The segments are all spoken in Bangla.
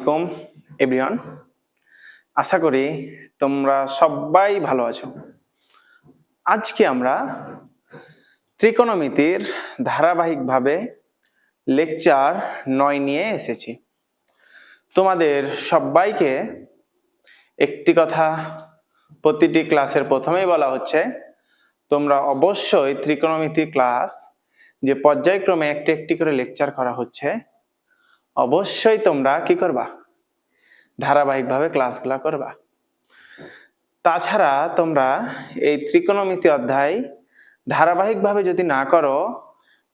আলাইকুম এভরিওয়ান। আশা করি তোমরা সবাই ভালো আছো। আজকে আমরা ত্রিকোণমিতির ধারাবাহিকভাবে লেকচার 9 নিয়ে এসেছি। তোমাদের সবাইকে একটি কথা প্রতিটি ক্লাসের প্রথমেই বলা হচ্ছে, তোমরা অবশ্যই ত্রিকোণমিতি ক্লাস যে পর্যায়ক্রমে একটি একটি করে লেকচার করা হচ্ছে, অবশ্যই তোমরা কি করবা? ধারাবাহিকভাবে ক্লাসগুলো করবা। তাছাড়া তোমরা এই ত্রিকোণমিতি অধ্যায় ধারাবাহিকভাবে যদি না করো,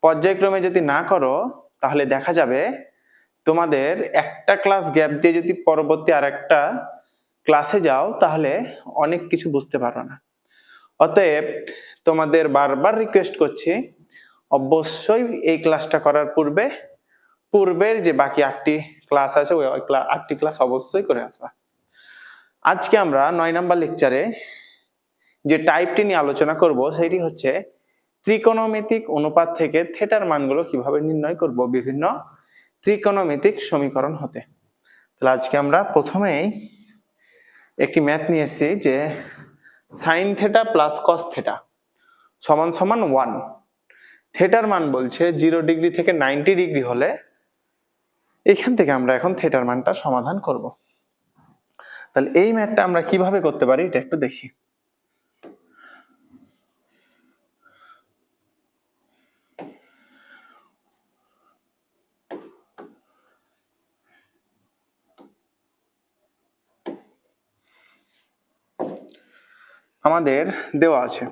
পর্যায়ক্রমে যদি না করো, তাহলে দেখা যাবে তোমাদের একটা ক্লাস গ্যাপ দিয়ে যদি পরবর্তী আরেকটা ক্লাসে যাও, তাহলে অনেক কিছু বুঝতে পারো না। অতএব তোমাদের বারবার রিকোয়েস্ট করছি, অবশ্যই এই ক্লাসটা করার পূর্বের যে বাকি 8টি ক্লাস আছে ওই 8টি ক্লাস অবশ্যই করে আসবা। আজকে আমরা 9 নম্বর লেকচারে যে টাইপটি নিয়ে আলোচনা করব সেটি হচ্ছে ত্রিকোণমিতিক অনুপাত থেকে থিটার মানগুলো কিভাবে নির্ণয় করব বিভিন্ন ত্রিকোণমিতিক সমীকরণ হতে। তাহলে আজকে আমরা প্রথমেই একটি ম্যাথ নিয়ে এসেছি যে sign theta plus cos theta সমান সমান 1। থিটার মান বলছে 0 ডিগ্রি থেকে 90 ডিগ্রি হলে এখান থেকে আমরা এখন থিটার মানটা সমাধান করব। তাহলে এই ম্যাথটা আমরা কিভাবে করতে পারি এটা একটু দেখি। আমাদের দেওয়া আছে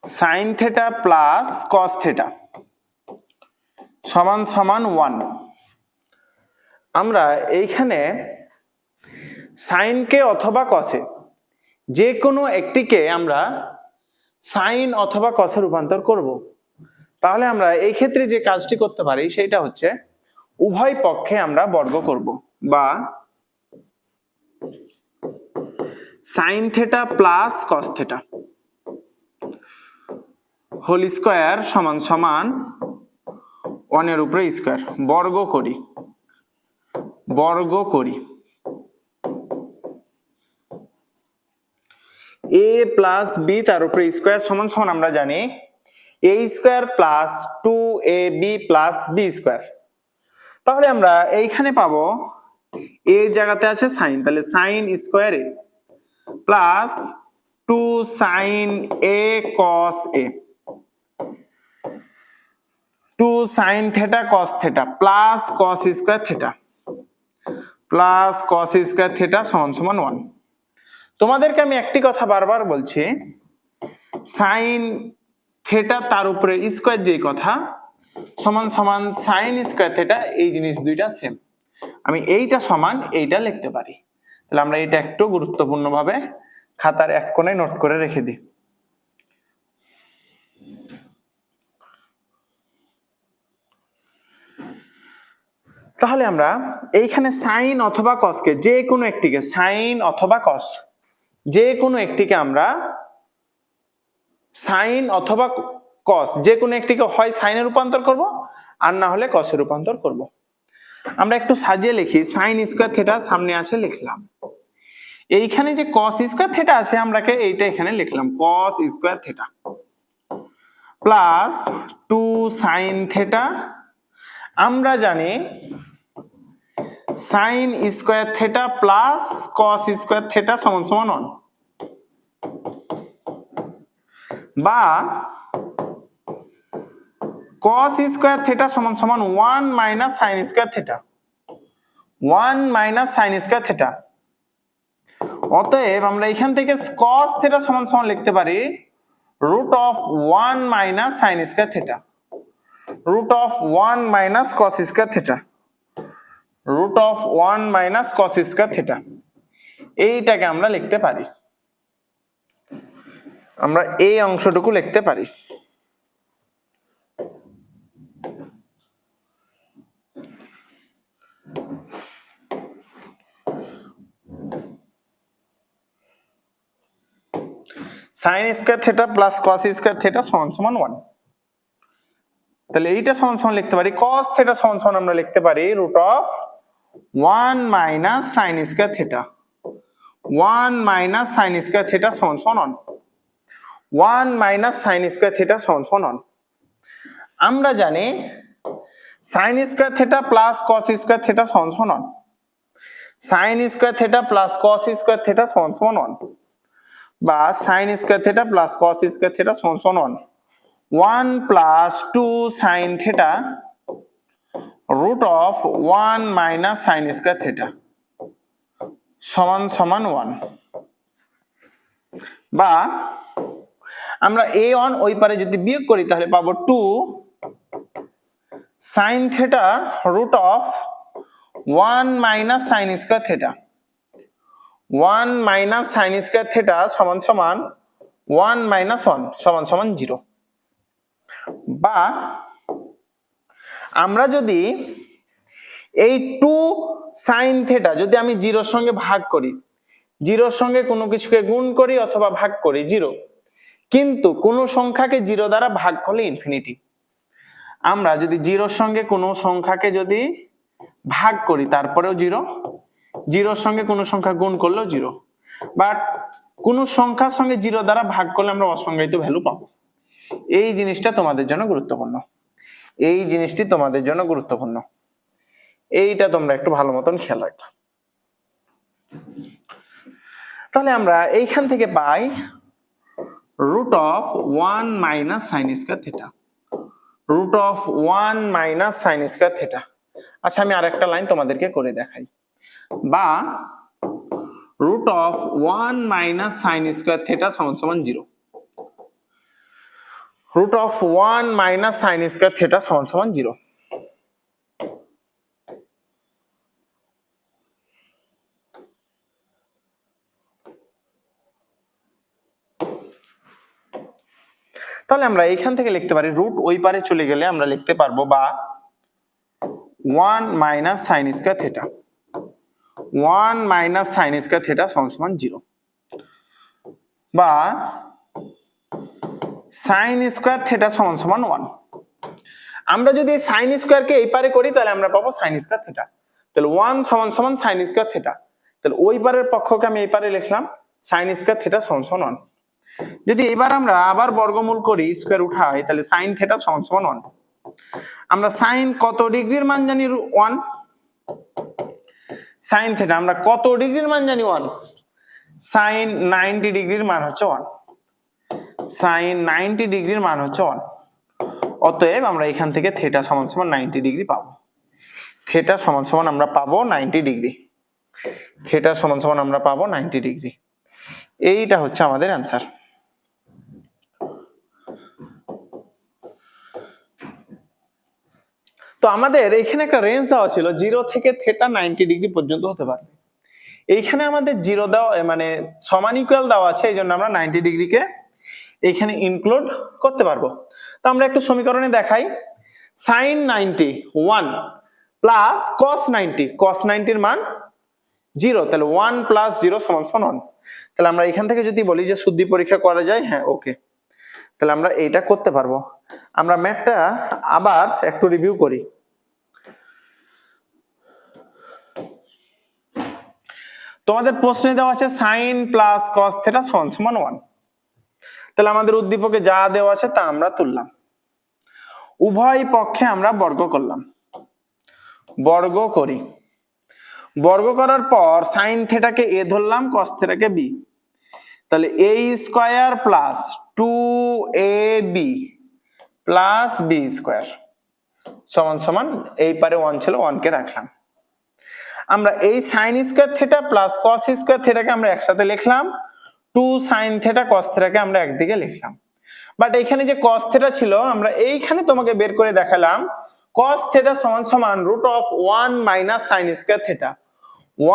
sign theta plus cos theta সমান সমান 1। আমরা এইখানে সাইনকে অথবা কসে যে কোনো একটিকে আমরা সাইন অথবা কসে রূপান্তর করব। তাহলে আমরা এই ক্ষেত্রে যে কাজটি করতে পারি সেটা হচ্ছে উভয় পক্ষে আমরা বর্গ করব, বা sine theta plus cos theta whole square সমান সমান 1 এর উপরে স্কয়ার বর্গ করি। a প্লাস বি তার উপরে স্কয়ার সমান সমান আমরা জানি a square plus 2ab plus b square. তাহলে আমরা এইখানে পাবো a জায়গাতে আছে সাইন, তাহলে sine square a plus 2 sine a cos a 2 sine theta cos theta plus cos square theta plus cos square theta সমান সমান 1। তোমাদেরকে আমি একটি কথা বারবার বলছি, সাইন থিটা তার উপরে স্কয়ার যেই কথা সমান সমান সাইন স্কয়ার থিটা, এই জিনিস দুইটা সেম। আমি এইটা সমান এইটা লিখতে পারি। তাহলে আমরা এটা একটু গুরুত্বপূর্ণভাবে খাতার এক কোণায় নোট করে রেখে দিই। তাহলে আমরা এইখানে সাইন অথবা কসকে যে কোনো একটিকে, সাইন অথবা কস যে কোনো একটিকে আমরা সাইন অথবা কস যে কোনো একটিকে হয় সাইনে রূপান্তর করব আর না হলে কসে রূপান্তর করব। আমরা একটু সাজিয়ে লিখি। সাইন স্কয়ার থিটা সামনে আছে লিখলাম, এইখানে যে কস স্কয়ার থিটা আছে আমরা এইটা এখানে লিখলাম কস square theta plus 2 sine theta. আমরা জানি sine square theta plus cos square theta সমান সমান 1, বা cos স্কয়ার থিটা সমান সমান 1 minus sine square theta 1 minus sine square theta. অতএব আমরা এখান থেকে cos থিটা সমান সমান লিখতে পারি root of 1 minus sine square theta root of 1 minus cos square theta root of 1 minus cos square theta. এইটাকে আমরা লিখতে পারি, আমরা এই অংশটুকু লিখতে পারি। Sine square theta plus cos square theta সমান সমান 1। তাহলে এইটা সমান সমান লিখতে পারি cos থিটা সমান সমান আমরা লিখতে পারি root of 1 minus sine square theta. 1 minus sine square theta সমান সমান 1 মাইনাস সাইন স্কয়ার থিটা সমান সমান 1। আমরা জানি sine square theta plus cos square theta সমান সমান 1। Sine square theta plus cos square theta সমান সমান 1 বা sine square theta plus cos square theta সমান সমান 1 plus 2 sine theta root of 1 minus sine square theta সমান সমান 1। বা আমরা a1 ওই পারে যদি বিয়োগ করি তাহলে পাবো 2 sine theta root of 1 minus sine square theta. 1 minus sine square theta সমান সমান 1 মাইনাস 1 সমান সমান 0। বা আমরা যদি এই 2 সাইন থিটা যদি আমি 0 এর সঙ্গে ভাগ করি, 0 এর সঙ্গে কোনো কিছুকে গুণ করি অথবা ভাগ করি 0, কিন্তু কোন সংখ্যাকে 0 দ্বারা ভাগ করলে ইনফিনিটি। আমরা যদি 0 এর সঙ্গে কোনো সংখ্যাকে যদি ভাগ করি তারপরেও 0, 0 এর সঙ্গে কোনো সংখ্যা গুণ করলেও 0, বাট কোন সংখ্যার সঙ্গে 0 দ্বারা ভাগ করলে আমরা অসংজ্ঞায়িত ভ্যালু পাবো। এই জিনিসটা তোমাদের জন্য গুরুত্বপূর্ণ, এই জিনিসটি তোমাদের জন্য গুরুত্বপূর্ণ, এইটা তোমরা একটু ভালো মতন খেয়াল রাখবে। তাহলে আমরা এইখান থেকে পাই root of 1 minus sine square theta, root of 1 minus sine square theta. আচ্ছা আমি আরেকটা লাইন তোমাদেরকে করে দেখাই। বা root of 1 minus sine square theta সমান সমান 0। Root of 1 minus sine square theta সমান সমান 0। তাহলে আমরা এইখান থেকে লিখতে পারি রুট ওই পারে চলে গেলে আমরা লিখতে পারবো বা 1 minus sine square theta, 1 minus sine square theta সমান সমান 0। বা সাইন স্কয়ার থিটা সমান সমান 1। আমরা যদি সাইন স্কয়ারকে এই পারে করি তাহলে আমরা পাবো সাইন স্কয়ার থিটা। তাহলে 1 সমান সমান সাইন স্কয়ার থিটা। তাহলে ওই পারের পক্ষকে আমি এই পারে লিখলাম সাইন স্কয়ার থিটা সমান সমান 1। যদি এবার আমরা আবার বর্গমূল করি স্কয়ার উঠাই তাহলে সাইন থিটা সমান সমান 1। আমরা সাইন কত ডিগ্রির মান জানি 1, সাইন থিটা আমরা কত ডিগ্রির মান জানি 1, সাইন 90 ডিগ্রির মান হচ্ছে 1, সাইন 90 ডিগ্রির মান হচ্ছে 1। অতএব আমরা এখান থেকে থিটা সমান সমান 90 ডিগ্রি পাবো। থিটা সমান সমান আমরা পাবো 90 ডিগ্রি, থিটা সমান সমান আমরা পাবো 90 ডিগ্রি। এইটা হচ্ছে আমাদের অ্যান্সার। তো আমাদের এখানে একটা রেঞ্জ দেওয়া ছিল 0 থেকে থিটা 90 ডিগ্রি পর্যন্ত হতে পারবে। এইখানে আমাদের 0 দেওয়া মানে সমান ইকুয়াল দেওয়া আছে, এই জন্য আমরা 90 ডিগ্রিকে এইখানে ইনক্লুড করতে পারবো। তো আমরা একটু সমীকরণে দেখাই। সাইন 90 1 প্লাস কস 90, কস 90 এর মান 0, তাহলে 1 প্লাস 0 সমান সমান 1। তাহলে আমরা এখান থেকে যদি বলি যে শুদ্ধি পরীক্ষা করা যায়, হ্যাঁ ওকে, তাহলে আমরা এইটা করতে পারবো। আমরা ম্যাথটা আবার একটু রিভিউ করি। তোমাদের প্রশ্নে দেওয়া আছে সাইন প্লাস কস থিটা সমান সমান 1। তাহলে আমাদের উদ্দীপকে যা দেওয়া আছে তা আমরা তুললাম, উভয় পক্ষে আমরা বর্গ করলাম, বর্গ করি, বর্গ করার পর সাইন থিটাকে a ধরলাম, কস থিটাকে b। তাহলে a square plus 2ab plus b square সমান সমান এই পারে 1 ছিল 1 কে রাখলাম। আমরা এই sine square theta plus cos square থিটাকে আমরা একসাথে লিখলাম, 2 সাইন থিটা কস থিটাকে আমরা একদিকে লিখলাম। বাট এখানে যে কস থিটা ছিল আমরা এইখানে তোমাকে বের করে দেখালাম cos থিটা সমান সমান root of 1 minus sine square theta,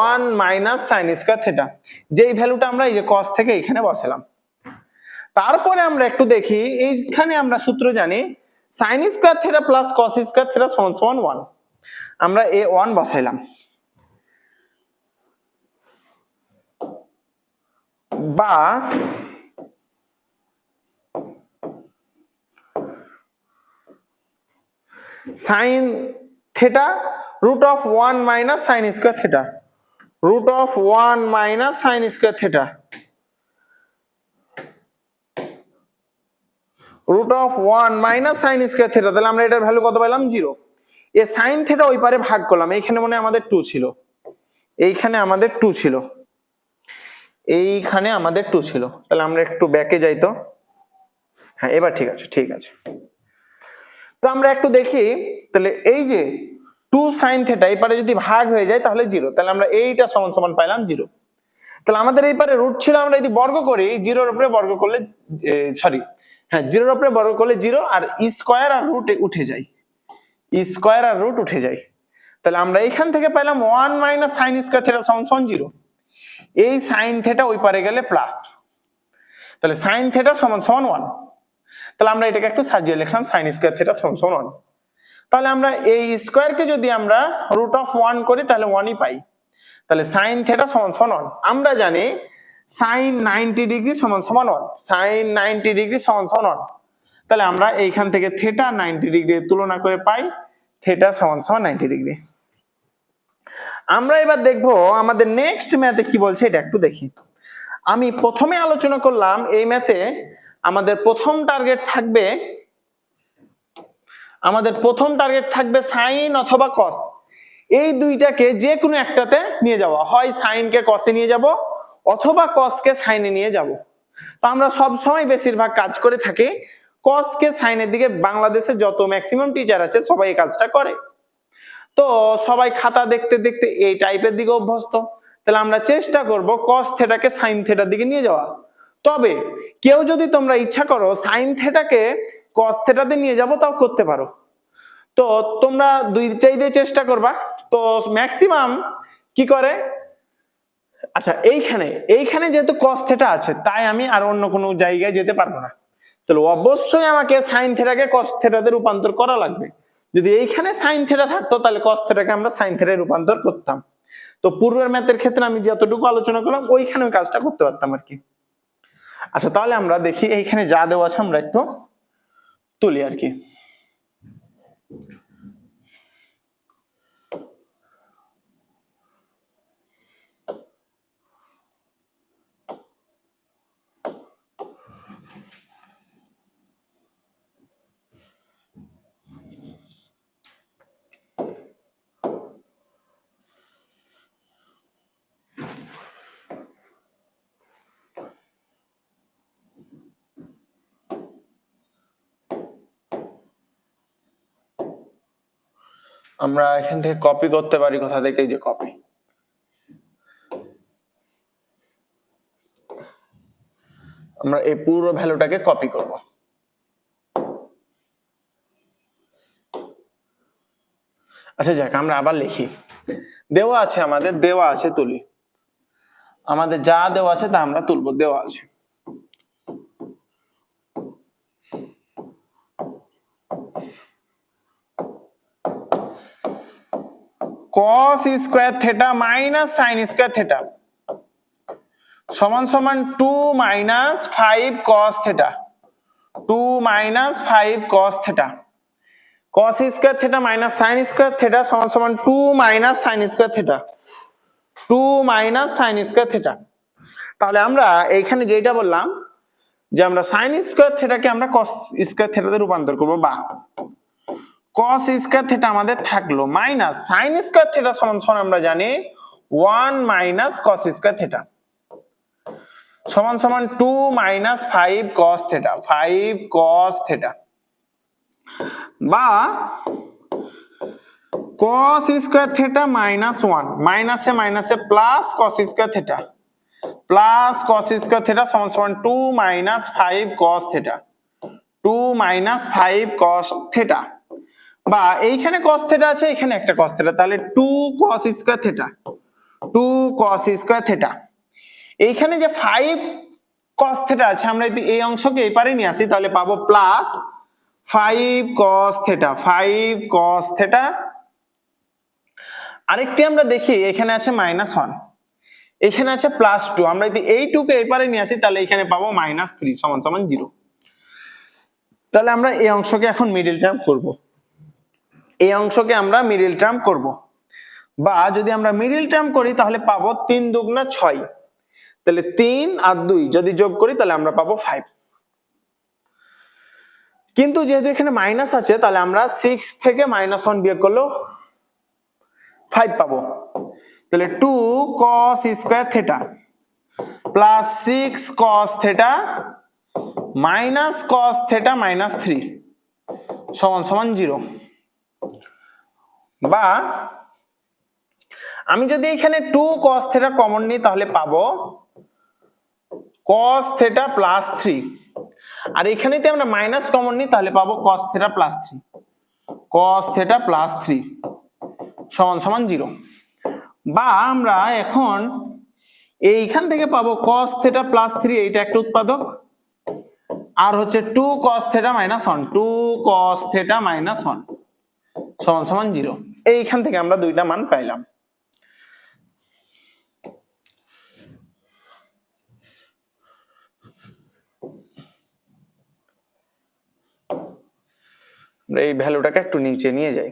1 minus sine square theta, যেই ভ্যালুটা আমরা এই যে cos থেকে এখানে বসালাম। তারপরে আমরা একটু দেখি এইখানে আমরা সূত্র জানি sine square theta plus cos square theta সমান সমান 1। আমরা এই 1 বসাইলাম। বা sine theta root of 1 minus sine square theta, root of 1 minus sine square theta, root of 1 minus sine square theta. তাহলে আমরা এটার ভ্যালু কত পাইলাম? 0। এ সাইন থেটা ওই পারে ভাগ করলাম, এইখানে মনে হয় আমাদের 2 ছিল, এইখানে আমাদের 2 ছিল, এইখানে আমাদের 2 ছিল। তাহলে আমরা একটু ব্যাকে যাই তো। হ্যাঁ এবার ঠিক আছে, ঠিক আছে। তো আমরা একটু দেখি, তাহলে এই যে 2 সাইন থেটা এই পারে যদি ভাগ হয়ে যায় তাহলে 0, তাহলে আমরা এইটা সমান সমান পাইলাম 0। তাহলে আমাদের এই পারে রুট ছিল, আমরা যদি বর্গ করি 0 এর উপরে বর্গ করলে সরি হ্যাঁ 0 এর উপরে বর্গ করলে 0, আর স্কয়ার আর রুট উঠে যায়, স্কয়ার আর রুট উঠে যায়। তাহলে আমরা এইখান থেকে পাইলাম 1 মাইনাস সাইন স্কয়ার থেটা সমান সমান 0। এই সাইন থেটা ওই পারে গেলে প্লাস, তাহলে সাইন থেটা সমান সমান 1। তাহলে আমরা এটাকে একটু সাজিয়ে লিখলাম সাইন স্কয়ার থেটা সমান সমান 1। তাহলে আমরা এই স্কয়ারকে যদি আমরা রুট অফ 1 করি তাহলে 1ই পাই। তাহলে সাইন থেটা সমান সমান 1। আমরা জানি সাইন 90 ডিগ্রি সমান সমান 1, সাইন 90 ডিগ্রি সমান সমান 1। তাহলে আমরা এইখান থেকে থেটা 90 ডিগ্রি তুলনা করে পাই থেটা সমান সমান 90 ডিগ্রি। আমরা এবার দেখবো আমাদের নেক্সট ম্যাথে কি বলছে, এটা একটু দেখি। আমি প্রথমে আলোচনা করলাম এই ম্যাথে আমাদের প্রথম টার্গেট থাকবে সাইন অথবা কস, এই দুইটাকে যে কোনো একটাতে নিয়ে যাওয়া, হয় সাইনকে কসে নিয়ে যাব অথবা কসকে সাইনে নিয়ে যাব। তো আমরা সব সময় বেশিরভাগ কাজ করে থাকি কসকে সাইনের দিকে। বাংলাদেশে যত ম্যাক্সিমাম টিচার আছে সবাই এই কাজটা করে, তো সবাই খাতা দেখতে দেখতে এই টাইপের দিকে অভ্যস্ত। তাহলে আমরা চেষ্টা করব কস থেটাকে সাইন থেটার দিকে নিয়ে যাওয়া। তবে কেউ যদি তোমরা ইচ্ছা করো সাইন থেটাকে কস থেটাতে নিয়ে যাবো তাও করতে পারো, তো তোমরা দুইটাই দিয়ে চেষ্টা করবা। তো ম্যাক্সিমাম কি করে, আচ্ছা এইখানে যেহেতু কস থেটা আছে তাই আমি আর অন্য কোনো জায়গায় যেতে পারবো না, তাহলে অবশ্যই আমাকে সাইন থেটাকে কস থেটাতে রূপান্তর করা লাগবে। যদি এইখানে সাইন থেটা থাকতো তাহলে কস থেটাকে আমরা সাইন থেটায় রূপান্তর করতাম। তো পূর্বের ম্যাথের ক্ষেত্রে আমি যতটুকু আলোচনা করলাম ওইখানে ওই কাজটা করতে পারতাম আর কি। আচ্ছা তাহলে আমরা দেখি এইখানে যা দেওয়া আছে আমরা একটু তুলি আর কি। আমরা এখান থেকে কপি করতে পারি, কোথা থেকে, এই যে কপি। আমরা এই পুরো ভ্যালুটাকে কপি করব। আচ্ছা যাক আমরা আবার লিখি, দেওয়া আছে আমাদের, দেওয়া আছে তুলি, আমাদের যা দেওয়া আছে তা আমরা তুলবো। দেওয়া আছে cos square theta minus sine square theta সমান সমান 2 minus 5 cos theta, 2 minus 5 cos theta. cos square theta minus sine square theta সমান সমান 2 minus sine square theta, 2 minus sine square theta. তাহলে আমরা এইখানে যেটা বললাম যে আমরা সাইন স্কয়ার থেটাকে আমরা cos স্কয়ার থেটাতে রূপান্তর করব, বা cos স্কয়ার থেটা আমাদের থাকলো মাইনাস সাইন স্কয়ার থেটা সমান সমান আমরা জানি 1 মাইনাস cos স্কয়ার থেটা সমান সমান 2 minus 5 cos theta, 5 cos theta, বা cos স্কয়ার থেটা মাইনাস 1 মাইনাসে মাইনাসে plus cos square theta, plus cos square theta সমান সমান 2 minus 5 cos theta, 2 minus 5 cos theta, বা এইখানে cos থেটা আছে এখানে একটা cos থেটা, তাহলে 2 cos square theta, 2 cos square theta. এইখানে যে 5 cos থেটা আছে আমরা যদি এই অংশকে এই পারে নিয়ে আসি তাহলে পাবো plus 5 cos theta, 5 cos theta. আরেকটি আমরা দেখি এখানে আছে -1, এখানে আছে +2, আমরা যদি এই 2 কে এই পারে নিয়ে আসি তাহলে এখানে পাবো -3 সমান সমান 0। তাহলে আমরা এই অংশকে এখন মিডল টার্ম করব। এই অংশকে আমরা মিডল টার্ম করব, বা যদি আমরা মিডল টার্ম করি তাহলে পাবো 3 দুগুণা 6, তাহলে 3 আর 2 যদি যোগ করি তাহলে আমরা পাবো 5। কিন্তু যেহেতু এখানে মাইনাস আছে তাহলে আমরা 6 থেকে -1 বিয়োগ করলেও 5 পাবো। তাহলে 2 cos square theta plus 6 cos theta minus cos theta minus 3 সমান সমান 0। বা আমি যদি এখানে 2 cos থিটা কমন নিই তাহলে পাবো cos থিটা প্লাস 3, আর এখানেতে আমরা মাইনাস কমন নিই তাহলে পাবো cos theta plus 3, cos theta plus 3 সমান সমান 0। বা আমরা এখন এইখান থেকে পাবো cos থিটা প্লাস 3, এইটা একটা উৎপাদক, আর হচ্ছে 2 cos theta minus 1, 2 cos theta minus 1 সমান সমান 0। এইখান থেকে আমরা দুইটা মান পাইলাম। এই ভ্যালুটাকে একটু নিচে নিয়ে যাই।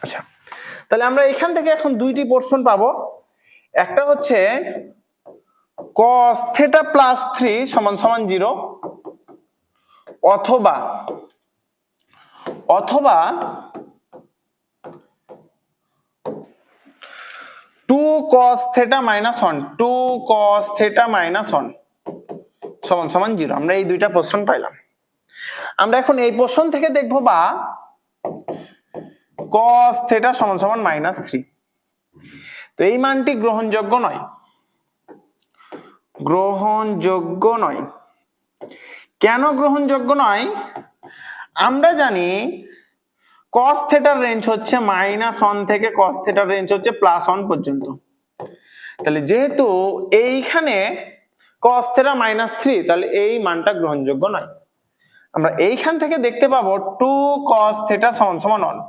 আচ্ছা, তাহলে আমরা এখান থেকে এখন দুইটি পোরশন পাবো। একটা হচ্ছে cos থিটা প্লাস 3 সমান সমান 0, অথবা 2 cos theta minus 1, 2 cos theta minus 1 সমান সমান 0। আমরা এই দুইটা পোরশন পাইলাম। আমরা এখন এই পোরশন থেকে দেখবো বা cos থিটা সমান সমান -3। তো এই মানটি গ্রহণযোগ্য নয়, গ্রহণযোগ্য নয়। কেন গ্রহণযোগ্য নয়? আমরা জানি cos থিটার রেঞ্জ হচ্ছে -1 থেকে cos থিটার রেঞ্জ হচ্ছে +1 পর্যন্ত। তাহলে যেহেতু এইখানে cos থিটা -3, তাহলে এই মানটা গ্রহণযোগ্য নয়। আমরা এইখান থেকে দেখতে পাবো 2 cos থিটা সমান সমান 1,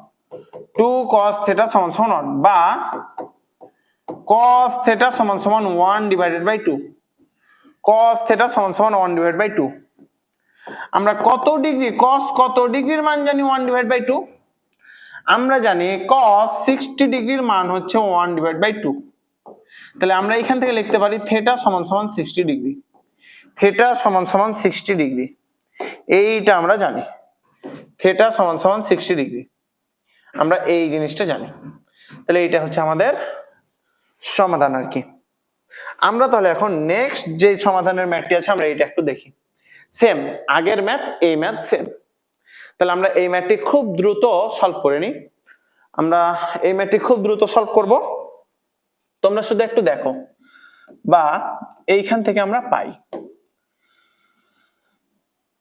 2 cos থিটা সমান সমান 1, বা cos থিটা সমান সমান 1/2, cos থিটা সমান সমান 1/2। আমরা কত ডিগ্রি cos কত ডিগ্রির মান জানি 1/2? আমরা জানি cos 60 ডিগ্রির মান হচ্ছে 1/2। তাহলে আমরা এখান থেকে লিখতে পারি থিটা সমান সমান 60 ডিগ্রি, থিটা সমান সমান 60 ডিগ্রি। এইটা আমরা জানি, থিটা সমান সমান 60 ডিগ্রি, আমরা এই জিনিসটা জানি। তাহলে এইটা হচ্ছে আমাদের সমাধান আর কি। আমরা তাহলে এখন নেক্সট যে সমাধানের ম্যাথটি আছে আমরা এটা একটু দেখি। সেম আগের ম্যাথ, এই ম্যাথ সেম। তাহলে আমরা এই ম্যাথটি খুব দ্রুত সলভ করে নিই। আমরা এই ম্যাথটি খুব দ্রুত সলভ করব, তোমরা শুধু একটু দেখো। বা এইখান থেকে আমরা পাই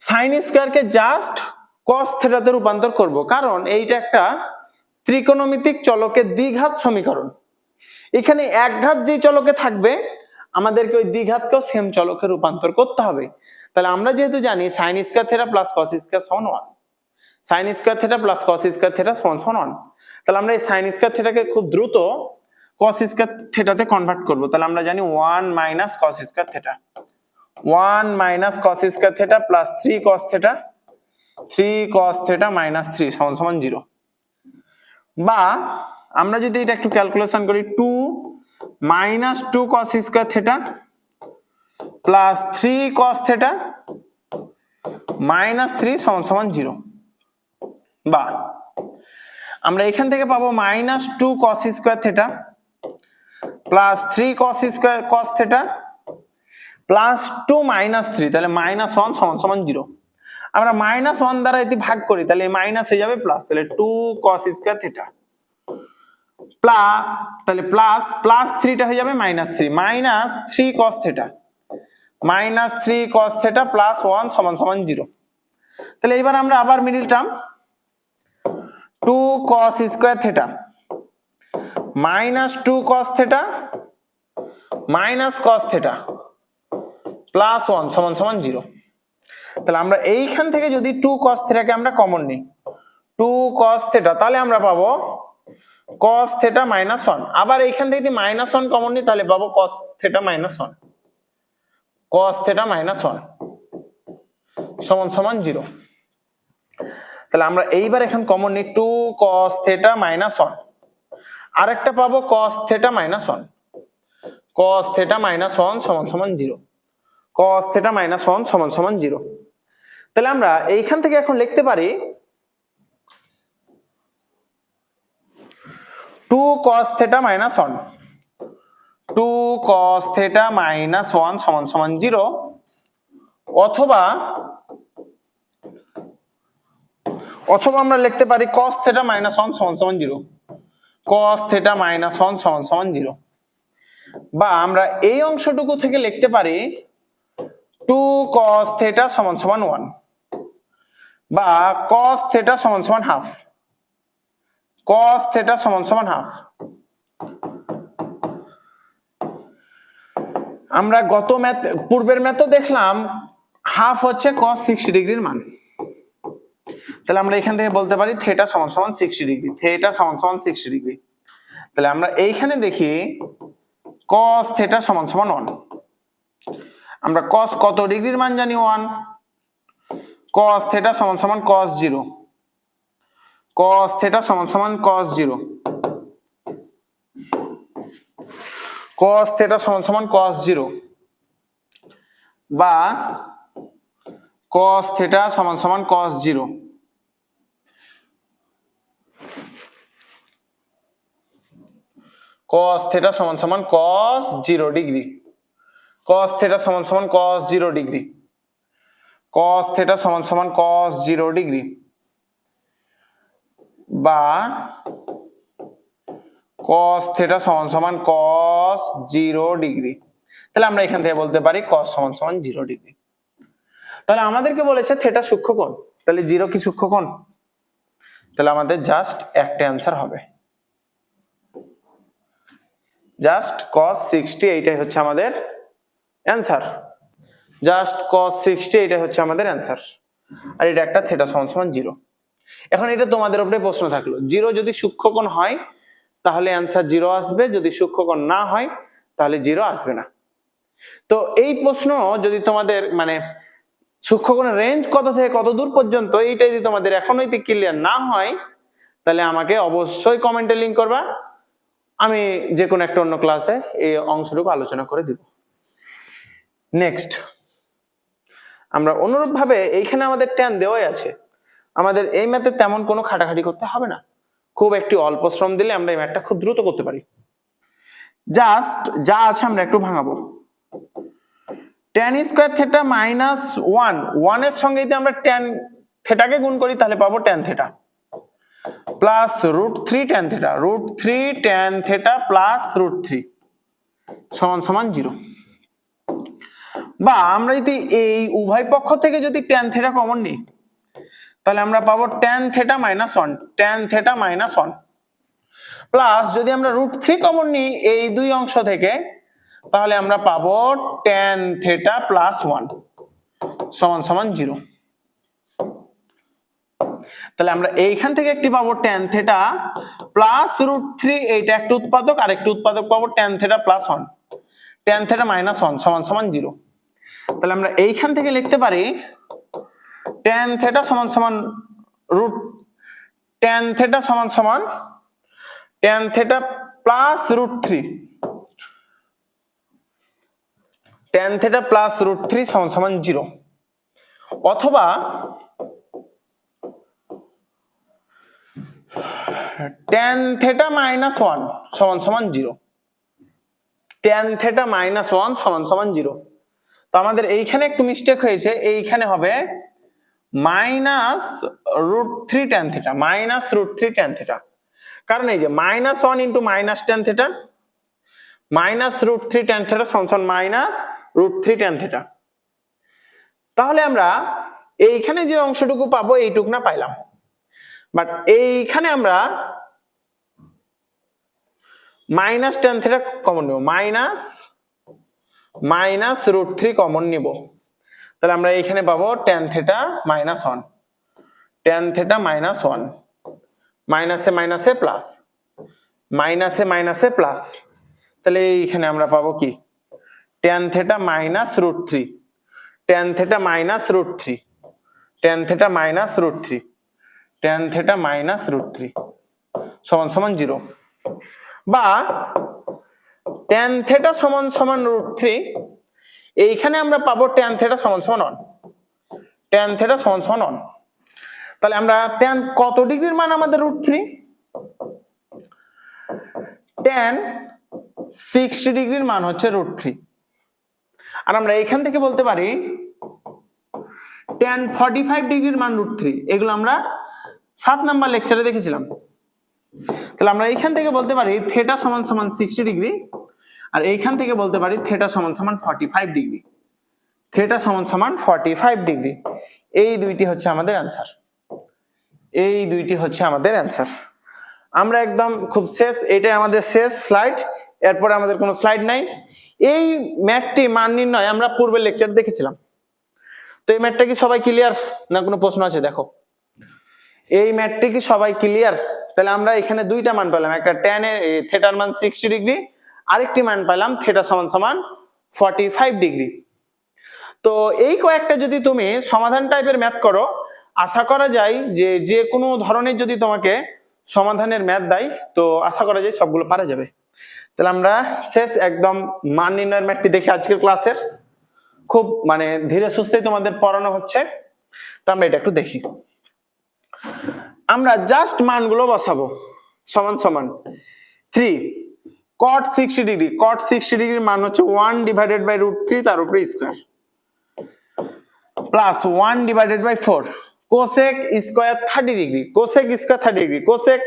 sin স্কয়ারকে জাস্ট cos থিটাতে রূপান্তর করব, কারণ এইটা একটা ত্রিকোণমিতিক চলকের দ্বিঘাত সমীকরণ। এখানে এক ঘাত যে চলকে থাকবে আমাদেরকে ওই দ্বিঘাতকেও সেম চলকে রূপান্তর করতে হবে। তাহলে আমরা যেহেতু জানি sin square theta plus cos square সমান 1, sin square theta plus cos square theta সমান সমান 1, তাহলে আমরা এই sin স্কয়ার থিটাকে খুব দ্রুত cos স্কয়ার থিটাতে কনভার্ট করব। তাহলে আমরা জানি 1 minus cos square theta, 1 minus cos square theta plus 3 cos theta, 3 cos theta minus 3 সমান সমান 0। বা আমরা যদি এটা একটু ক্যালকুলেশন করি 2 minus 2 cos square theta plus 3 cos theta minus 3 সমান সমান 0। বা আমরা এখান থেকে পাবো minus 2 cos square theta plus 3 cos square cos theta plus 2 minus 3, তাহলে -1 সমান সমান 0। আমরা -1 দ্বারা যদি ভাগ করি তাহলে মাইনাস হয়ে যাবে প্লাস, তাহলে 2 cos স্কয়ার থিটা প্লাস, তাহলে প্লাস প্লাস 3টা হয়ে যাবে -3, minus 3 cos theta minus 3 cos theta plus 1 সমান সমান 0। তাহলে এবার আমরা আবার middle term 2 cos square theta minus 2 cos theta minus cos theta plus 1 সমান সমান 0। তাহলে আমরা এইখান থেকে যদি 2 cos থিটাকে আমরা কমন নিই, 2 cos থিটা, তাহলে আমরা পাবো cos থিটা মাইনাস 1। আবার এইখান থেকে যদি মাইনাস 1 কমন নিই তাহলে পাবো cos theta minus 1, cos theta minus 1 সমান সমান 0। তাহলে আমরা এইবার এখন কমন নিই 2 cos থিটা মাইনাস 1, আরেকটা পাবো cos theta minus 1, cos theta minus 1 সমান সমান 0, cos থিটা মাইনাস 1 সমান সমান 0। তাহলে আমরা এইখান থেকে এখন লিখতে পারি 2 cos theta minus 1, 2 cos theta minus 1 সমান সমান 0, অথবা আমরা লিখতে পারি cos থিটা মাইনাস 1 সমান সমান 0, cos থিটা মাইনাস 1 সমান সমান 0। বা আমরা এই অংশটুকু থেকে লিখতে পারি 2 cos থিটা সমান সমান 1, বা cos থিটা সমান সমান হাফ, cos থিটা সমান সমান হাফ। আমরা পূর্বের ম্যাথ দেখলাম হাফ হচ্ছে cos 60 ডিগ্রির মান। তাহলে আমরা এখান থেকে বলতে পারি থিটা সমান সমান 60 ডিগ্রি, থিটা সমান সমান 60 ডিগ্রি। তাহলে আমরা এইখানে দেখি cos থিটা সমান সমান 1। আমরা cos কত ডিগ্রির মান জানি 1, cos থিটা সমান সমান cos 0, cos থিটা সমান সমান cos 0, cos থিটা সমান সমান cos 0, বা cos থিটা সমান সমান cos 0। cos থিটা সমান সমান cos 0 ডিগ্রি, cos থিটা সমান সমান cos 0 ডিগ্রি, cos থিটা সমান সমান cos 0 ডিগ্রি, বা cos থিটা সমান সমান cos 0 ডিগ্রি। তাহলে আমরা এখান থেকে বলতে পারি cos সমান সমান 0 ডিগ্রি। তাহলে আমাদেরকে বলেছে থিটা সূক্ষ্মকোণ, তাহলে 0 কি সূক্ষ্মকোণ? তাহলে আমাদের জাস্ট একটা অ্যান্সার হবে, জাস্ট cos 60, এইটাই হচ্ছে আমাদের অ্যান্সার, জাস্ট cos 60 এইটাই হচ্ছে আমাদের অ্যান্সার। আর এটা একটা থিটা সমান সমান 0। এখন এটা তোমাদের উপরে প্রশ্ন থাকলো, 0 যদি সূক্ষ্মকোণ হয় তাহলে অ্যান্সার 0 আসবে, যদি সূক্ষ্মকোণ না হয় তাহলে 0 আসবে না। তো এই প্রশ্ন যদি তোমাদের মানে সূক্ষ্মকোণের রেঞ্জ কত থেকে কত দূর পর্যন্ত, এইটা যদি তোমাদের এখনোই ক্লিয়ার না হয় তাহলে আমাকে অবশ্যই কমেন্টে লিংক করবা, আমি যে কোনো একটা অন্য ক্লাসে এই অংশটুকু আলোচনা করে দিব। নেক্সট আমরা অনুরূপভাবে এইখানে আমাদের ট্যান দেওয়াই আছে, আমাদের এই ম্যাথে তেমন কোনো খাটাখাটি করতে হবে না, খুব একটি অল্প শ্রম দিলে আমরা এই ম্যাথটা খুব দ্রুত করতে পারি। জাস্ট যা আছে আমরা একটু ভাঙাবো। tan স্কয়ার থিটা মাইনাস 1 এর সঙ্গে যদি আমরা tan থিটাকে গুণ করি তাহলে পাবো tan theta plus √3 tan theta, √3 tan theta plus √3 সমান সমান 0। বা আমরা যদি এই উভয় পক্ষ থেকে যদি tan থিটা কমন নিই তাহলে আমরা পাবো tan theta minus 1, tan theta minus 1 plus যদি আমরা √3 কমন নিই এই দুই অংশ থেকে তাহলে আমরা পাবো tan থিটা প্লাস 1 সমান সমান 0। তাহলে আমরা এইখান থেকে একটি পাবো tan থিটা প্লাস √3, এইটা একটা উৎপাদক, আর একটা উৎপাদক পাবো tan theta plus 1, tan theta minus 1 সমান সমান 0। তাহলে আমরা এইখান থেকে লিখতে পারি tan থিটা সমান সমান tan থিটা সমান সমান tan theta plus √3, tan theta plus √3 সমান সমান 0, অথবা tan থিটা মাইনাস 1 সমান সমান 0, tan থিটা মাইনাস 1 সমান সমান 0। তো আমাদের এইখানে একটু মিস্টেক হয়েছে, এইখানে হবে minus √3 tan theta, minus √3 tan theta, কারণ এই যে minus 1 into minus tan theta minus √3 tan theta সমান সমান মাইনাস √3 tan থিটা। তাহলে আমরা এইখানে যে অংশটুকু পাবো এইটুকু না পাইলাম, বাট এইখানে আমরা মাইনাস tan থিটা কমন নিব, মাইনাস √3 কমন নিব। তাহলে আমরা এইখানে পাবো tan theta minus 1, tan theta minus 1, মাইনাসে মাইনাসে প্লাস, মাইনাসে মাইনাসে প্লাস, তাহলে এইখানে আমরা পাবো কি tan theta minus root 3, tan theta minus root 3, tan theta minus root 3, tan theta minus root 3 সমান সমান 0, বা tan থিটা সমান সমান রুট 3, এইখানে আমরা পাবো tan থিটা সমান সমান 1, tan থিটা সমান সমান 1, তাহলে আমরা tan কত ডিগ্রির মান আমাদের রুট 3, tan 60 ডিগ্রির মান হচ্ছে রুট 3, আর আমরা এখান থেকে বলতে পারি tan 45 ডিগ্রির মান রুট 3, এগুলো আমরা 7 নাম্বার লেকচারে দেখেছিলাম। তাহলে আমরা এইখান থেকে বলতে পারি থিটা সমান সমান 60 ডিগ্রি, আর এইখান থেকে বলতে পারি থিটা সমান সমান 45 ডিগ্রি, থিটা সমান সমান 45 ডিগ্রি। এই দুইটি হচ্ছে আমাদের অ্যান্সার, এই দুইটি হচ্ছে আমাদের অ্যান্সার। আমরা একদম খুব শেষ, এটাই আমাদের শেষ স্লাইড, এরপরে আমাদের কোনো স্লাইড নাই। এই ম্যাথটি মান নির্ণয় আমরা পূর্বের লেকচার দেখেছিলাম। তো এই ম্যাথটা কি সবাই ক্লিয়ার, না কোনো প্রশ্ন আছে? দেখো এই ম্যাথটি কি সবাই ক্লিয়ার? তাহলে আমরা এখানে দুইটা মান পেলাম, একটা tan এর থিটার মান 60 ডিগ্রি, আরেকটি মান পেলাম থিটা সমান সমান 45 ডিগ্রি। তো এই কয়েকটা যদি তুমি সমাধান টাইপের ম্যাথ করো, আশা করা যায় যে যে কোনো ধরনের যদি তোমাকে সমাধানের ম্যাথ দেয়, তো আশা করা যায় সবগুলো পারা যাবে। তাহলে আমরা শেষ একদম মান নির্ণয়ের ম্যাথটি দেখি আজকের ক্লাসের। খুব মানে ধীরে সুস্থে তোমাদের পড়ানো হচ্ছে, তো আমরা এটা একটু দেখি। আমরা জাস্ট মানগুলো বসাবো। সমান সমান 3 cot 60 ডিগ্রি, cot 60 ডিগ্রির মান হচ্ছে 1 ডিভাইডেড বাই রুট 3 তার উপরে square, plus 1 divided by 4 cosec square 30 degree, cosec square 30 degree, cosec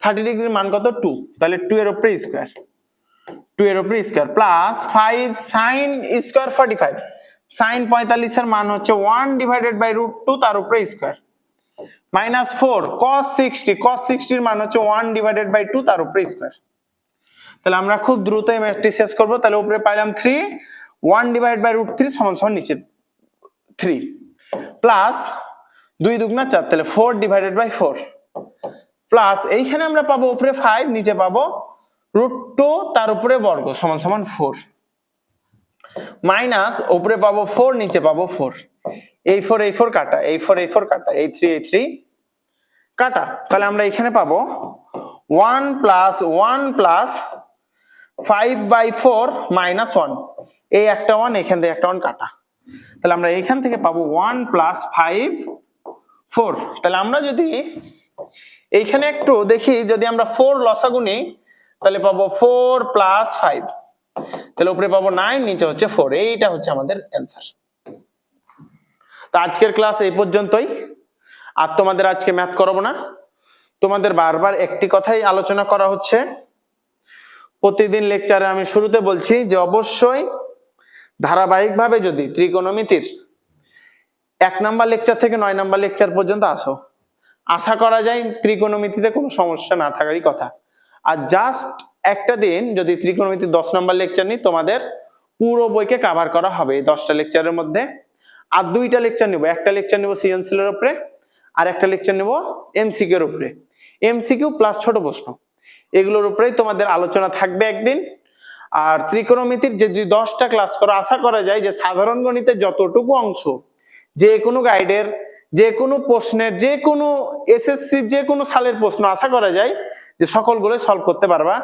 30 ডিগ্রির মান কত 2, তাহলে 2 এর উপরে স্কয়ার, 2 এর উপরে square, plus 5 sin square 45, sin 45 এর মান হচ্ছে 1 ডিভাইডেড বাই রুট 2 তার উপরে স্কয়ার, মাইনাস 4 cos 60, cos 60 এর মান হচ্ছে 1 ডিভাইডেড বাই 2 তার উপরে স্কয়ার। তাহলে আমরা খুব দ্রুত এই ম্যাথটি শেষ করব। তাহলে উপরে পাইলাম 3, 1 ডিভাইডেড বাই রুট 3 সমান সমান নিচে 3, প্লাস 2 দুগুণা 4, তাহলে 4 ডিভাইডেড বাই 4, প্লাস এইখানে আমরা পাবো উপরে 5, নিচে পাবো রুট 2 তার উপরে বর্গ সমান সমান 4, মাইনাস উপরে পাবো 4, নিচে পাবো 4, এই 4 এই 4 কাটা, এই 4 এই 4 কাটা, এই 3 এই 3 কাটা। তাহলে আমরা এখানে পাবো 1 প্লাস 1 প্লাস 5/4 মাইনাস 1, এই একটা 1 এখান থেকে একটা 1 কাটা, তাহলে আমরা এখান থেকে পাবো 1 প্লাস 5 4। তাহলে আমরা যদি এইখানে একটু দেখি, যদি আমরা 4 লসাগু নিই তাহলে পাবো 4 প্লাস 5, তাহলে উপরে পাবো 9, নিচে হচ্ছে 4, এইটা হচ্ছে আমাদের অ্যান্সার। তো আজকের ক্লাস এই পর্যন্তই, আর তোমাদের আজকে ম্যাথ করাবো না। তোমাদের বারবার একটি কথাই আলোচনা করা হচ্ছে, প্রতিদিন লেকচারে আমি শুরুতে বলছি যে অবশ্যই ধারাবাহিকভাবে যদি ত্রিকোণমিতির 1 নাম্বার লেকচার থেকে 9 নাম্বার লেকচার পর্যন্ত আসো, আশা করা যায় ত্রিকোণমিতিতে কোনো সমস্যা না থাকারই কথা। আর জাস্ট একটা দিন যদি ত্রিকোণমিতির 10 নাম্বার লেকচার নিই, তোমাদের পুরো বইকে কভার করা হবে এই 10টা লেকচারের মধ্যে। আর 2টা লেকচার নিব, একটা লেকচার নিব সিএনসিএল এর উপরে, আর একটা লেকচার নিব এমসিকিউ এর উপরে, এমসিকিউ প্লাস ছোট প্রশ্ন, এগুলোর উপরেই তোমাদের আলোচনা থাকবে একদিন। আর ত্রিকোণমিতির যে 10টা ক্লাস করো, আশা করা যায় যে সাধারণ গণিতের যতটুকু অংশ, যে কোনো গাইডের, যে কোনো প্রশ্নের, যে কোনো এসএসসি যে কোনো সালের প্রশ্ন আশা করা যায় যে সকলগুলো সলভ করতে পারবা।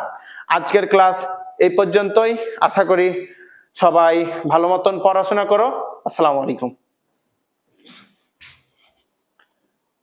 আজকের ক্লাস এই পর্যন্তই, আশা করি সবাই ভালো মতন পড়াশোনা করো। আসসালামু আলাইকুম।